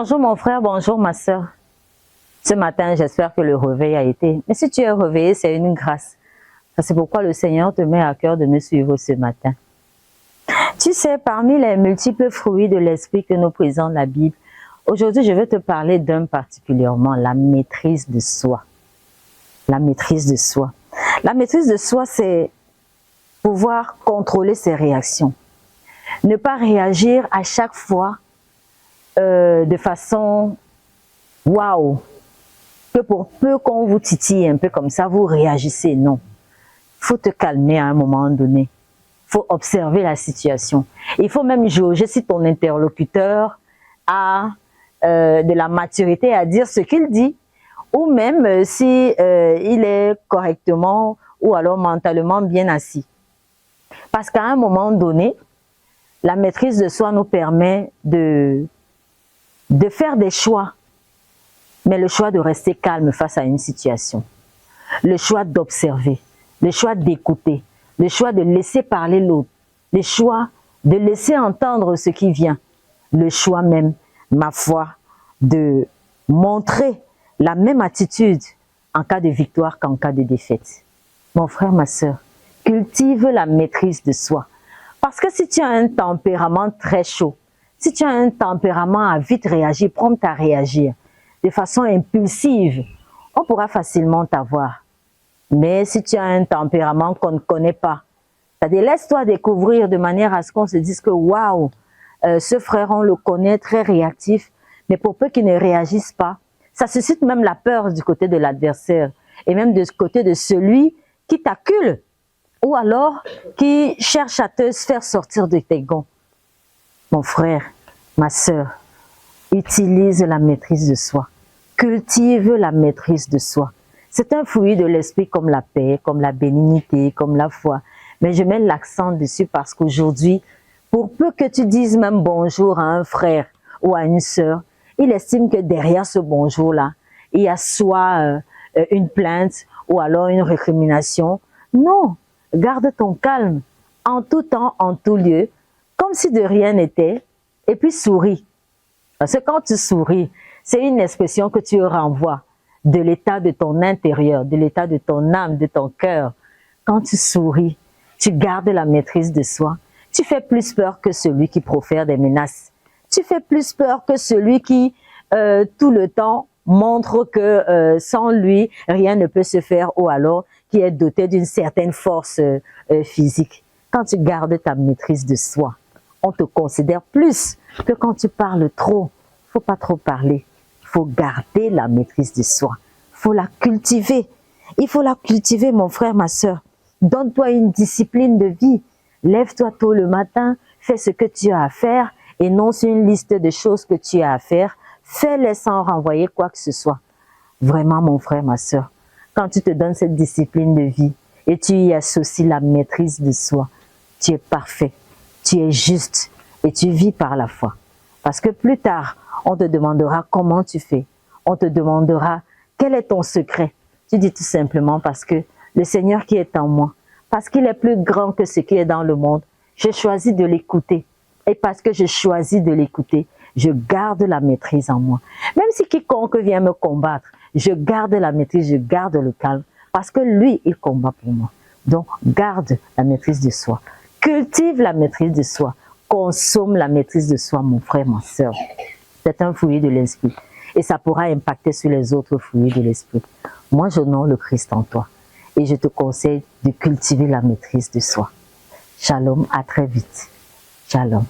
Bonjour mon frère, bonjour ma soeur. Ce matin, j'espère que le réveil a été. Mais si tu es réveillé, c'est une grâce. C'est pourquoi le Seigneur te met à cœur de me suivre ce matin. Tu sais, parmi les multiples fruits de l'esprit que nous présente la Bible, aujourd'hui, je vais te parler d'un particulièrement, la maîtrise de soi. La maîtrise de soi. La maîtrise de soi, c'est pouvoir contrôler ses réactions. Ne pas réagir à chaque fois de façon waouh, que pour peu qu'on vous titille un peu comme ça, vous réagissez. Non. Il faut te calmer à un moment donné. Il faut observer la situation. Il faut même jauger si ton interlocuteur a de la maturité à dire ce qu'il dit, ou même si il est correctement ou alors mentalement bien assis. Parce qu'à un moment donné, la maîtrise de soi nous permet de faire des choix, mais le choix de rester calme face à une situation, le choix d'observer, le choix d'écouter, le choix de laisser parler l'autre, le choix de laisser entendre ce qui vient, le choix même, ma foi, de montrer la même attitude en cas de victoire qu'en cas de défaite. Mon frère, ma soeur, cultive la maîtrise de soi. Parce que si tu as un tempérament très chaud, si tu as un tempérament à vite réagir, prompt à réagir, de façon impulsive, on pourra facilement t'avoir. Mais si tu as un tempérament qu'on ne connaît pas, laisse-toi découvrir de manière à ce qu'on se dise que waouh, ce frère, on le connaît, très réactif, mais pour peu qu'il ne réagisse pas, ça suscite même la peur du côté de l'adversaire et même du côté de celui qui t'accule ou alors qui cherche à te faire sortir de tes gonds. Mon frère, ma soeur, utilise la maîtrise de soi. Cultive la maîtrise de soi. C'est un fruit de l'esprit comme la paix, comme la bénignité, comme la foi. Mais je mets l'accent dessus parce qu'aujourd'hui, pour peu que tu dises même bonjour à un frère ou à une sœur, il estime que derrière ce bonjour-là, il y a soit une plainte ou alors une récrimination. Non, garde ton calme en tout temps, en tout lieu, comme si de rien n'était, et puis souris. Parce que quand tu souris, c'est une expression que tu renvoies de l'état de ton intérieur, de l'état de ton âme, de ton cœur. Quand tu souris, tu gardes la maîtrise de soi. Tu fais plus peur que celui qui profère des menaces. Tu fais plus peur que celui qui, tout le temps, montre que sans lui, rien ne peut se faire ou alors qui est doté d'une certaine force physique. Quand tu gardes ta maîtrise de soi, on te considère plus que quand tu parles trop. Il ne faut pas trop parler. Il faut garder la maîtrise de soi. Il faut la cultiver. Il faut la cultiver, mon frère, ma soeur. Donne-toi une discipline de vie. Lève-toi tôt le matin, fais ce que tu as à faire, énonce une liste de choses que tu as à faire. Fais-les sans renvoyer quoi que ce soit. Vraiment, mon frère, ma soeur, quand tu te donnes cette discipline de vie et tu y associes la maîtrise de soi, tu es parfait, tu es juste et tu vis par la foi. Parce que plus tard, on te demandera comment tu fais. On te demandera quel est ton secret. Tu dis tout simplement parce que le Seigneur qui est en moi, parce qu'il est plus grand que ce qui est dans le monde, j'ai choisi de l'écouter. Et parce que je choisis de l'écouter, je garde la maîtrise en moi. Même si quiconque vient me combattre, je garde la maîtrise, je garde le calme. Parce que lui, il combat pour moi. Donc, garde la maîtrise de soi. Cultive la maîtrise de soi. Consomme la maîtrise de soi, mon frère, ma soeur. C'est un fruit de l'esprit. Et ça pourra impacter sur les autres fruits de l'esprit. Moi, j'honore le Christ en toi. Et je te conseille de cultiver la maîtrise de soi. Shalom, à très vite. Shalom.